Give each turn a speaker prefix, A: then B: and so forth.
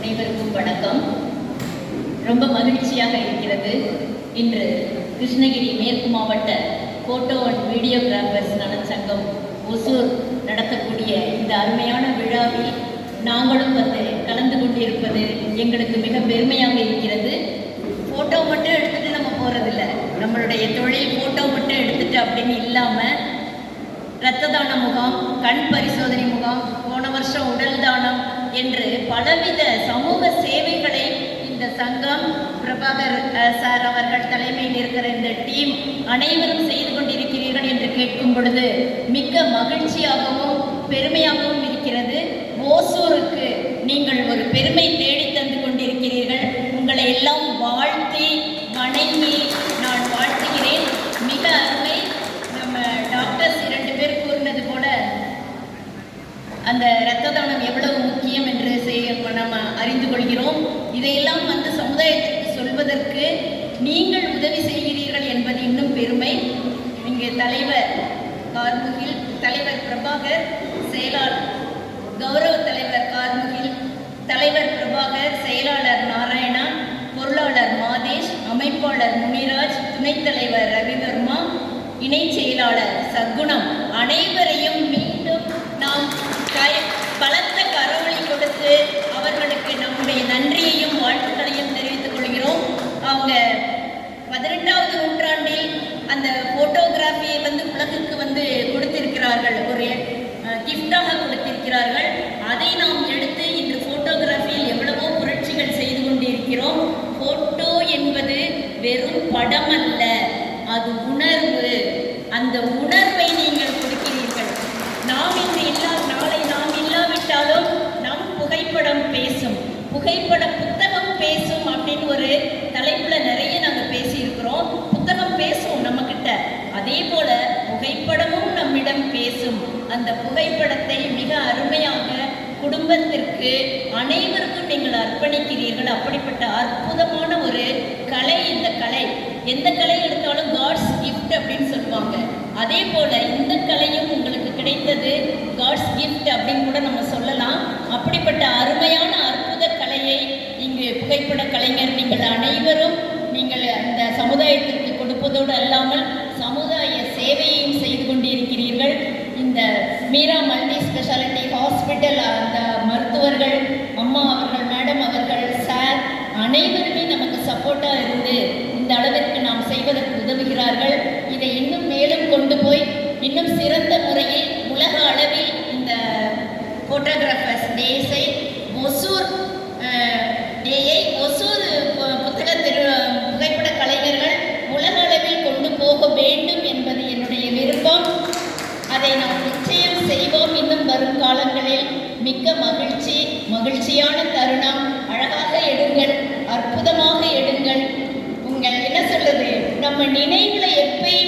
A: அனைவருக்கும் வணக்கம். ரொம்ப மகிழ்ச்சியாக இருக்கிறது. இன்று கிருஷ்ணகிரி மேற்கு மாவட்ட போட்டோ அண்ட் வீடியோகிராஃபர்ஸ் நலச்சங்கம் ஒசூர் நடத்தக்கூடிய இந்த அருமையான விழாவில் நாங்களும் வந்து கலந்து கொண்டிருப்பது எங்களுக்கு மிக பெருமையாக இருக்கிறது. ஃபோட்டோ மட்டும் எடுத்துகிட்டு நம்ம போகிறதில்ல, நம்மளுடைய தொழில் ஃபோட்டோ மட்டும் எடுத்துகிட்டு அப்படின்னு இல்லாமல் இரத்த தான முகாம், கண் பரிசோதனை முகாம், போன வருஷம் உடல் தானம் என்று பலவித சமூக சேவைகளை இந்த சங்கம், பிரபாகர் சார் அவர்கள் தலைமையில் இருக்கிற இந்த டீம் அனைவரும் செய்து கொண்டிருக்கிறீர்கள் என்று கேட்கும் பொழுது மிக்க மகிழ்ச்சியாகவும் பெருமையாகவும் இருக்கிறது. ஓசூருக்கு நீங்கள் ஒரு பெருமை தேடி தந்து கொண்டிருக்கிறீர்கள். உங்களை எல்லாம் வாழ்த்தி வணங்கி நான் வாழ்த்துகிறேன். மிக அருமை. நம்ம டாக்டர்ஸ் 2 பேர் கூறினது போல அந்த இரத்த தானம் எவ்வளவு முக்கியம் என்று நம்ம அறிந்து கொள்கிறோம். இதையெல்லாம் வந்து சமுதாயத்திற்கு சொல்வதற்கு நீங்கள் உதவி செய்கிறீர்கள் என்பது இன்னும் பெருமை. இங்கே தலைவர் கார்முகில், தலைவர் பிரபாகர், செயலாளர் கௌரவ தலைவர் கார்முகில், தலைவர் பிரபாகர், செயலாளர் நாராயணா, பொருளாளர் மாதேஷ், அமைப்பாளர் முனிராஜ், துணைத் தலைவர் ரவிவர்மா, இணை செயலாளர் சத்குணம் அனைவரையும் மீண்டும் நாம் பலத்த கரவொலி கொடுத்து அவர்களுக்கு நம்முடைய நன்றியையும் வாழ்த்துக்களையும் தெரிவித்துக் கொள்கிறோம். அவங்க 18வது நூற்றாண்டில் அந்த போட்டோகிராஃபியை வந்து உலகுக்கு வந்து கொடுத்திருக்கிறார்கள், ஒரு கிஃப்டாக கொடுத்திருக்கிறார்கள். அதை நாம் எடுத்து இன்று போட்டோகிராஃபியில் எவ்வளவோ புரட்சிகள் செய்து கொண்டிருக்கிறோம். போட்டோ என்பது வெறும் படம் அல்ல, அது உணர்வு. அந்த உணர்வை நீங்கள் கொடுக்கிறீர்கள். நாம் இன்று நாளை நாம் இல்லாவிட்டாலும் நம் புகைப்படம் பேசும், புகைப்பட புத்தகம் பேசும் அப்படின்னு ஒரு தலைப்பில் நிறைய நாங்கள் பேசியிருக்கிறோம். புத்தகம் பேசும் நம்மக்கிட்ட, அதே போல புகைப்படமும் நம்மிடம் பேசும். அந்த புகைப்படத்தை மிக அருமையாக குடும்பத்திற்கு அனைவருக்கும் நீங்கள் அர்ப்பணிக்கிறீர்கள். அப்படிப்பட்ட அற்புதமான ஒரு கலை இந்த கலை. எந்த கலை எடுத்தாலும் காட்ஸ் கிஃப்ட் அப்படின்னு சொல்லுவாங்க. அதே போல இந்த கலையும் உங்களுக்கு கிடைத்தது காட்ஸ் கிஃப்ட் அப்படின்னு கூட நம்ம சொல்லலாம். அப்படிப்பட்ட அருமையான அற்புத கலையை இங்கு புகைப்பட கலைஞர் நீங்கள் அனைவரும் நீங்கள் அந்த சமுதாயத்திற்கு கொடுப்பதோடு அல்லாமல் சமுதாய சேவையையும் செய்து கொண்டிருக்கிறீர்கள். இந்த மீரா மல்டி ஸ்பெஷாலிட்டி ஹாஸ்பிட்டல் அந்த மருத்துவர்கள், அம்மா அவர்கள், மேடம் அவர்கள், சார் அனைவருமே நமக்கு சப்போர்ட்டாக இருந்து இந்த அளவிற்கு நாம் செய்வதற்கு உதவுகிறார்கள். இதை இன்னும் மேலும் கொண்டு போய் இன்னும் சிறந்த முறையில் உலக அளவில் இந்த ஃபோட்டோகிராஃபர்ஸ் டேஸை ஒசூர் டேயை ஒசூர் புகைப்பட கலைஞர்கள் உலக அளவில் கொண்டு போக வேண்டும் என்பது என்னுடைய விருப்பம். அதை நாம் நிச்சயம் செய்வோம். இன்னும் வரும் காலங்களில் மிக்க மகிழ்ச்சியான தருணம். அழகாக எடுங்கள், அற்புதமாக எடுங்கள். உங்கள் என்ன சொல்றது, நம்ம நினைவுல எப்பயுமே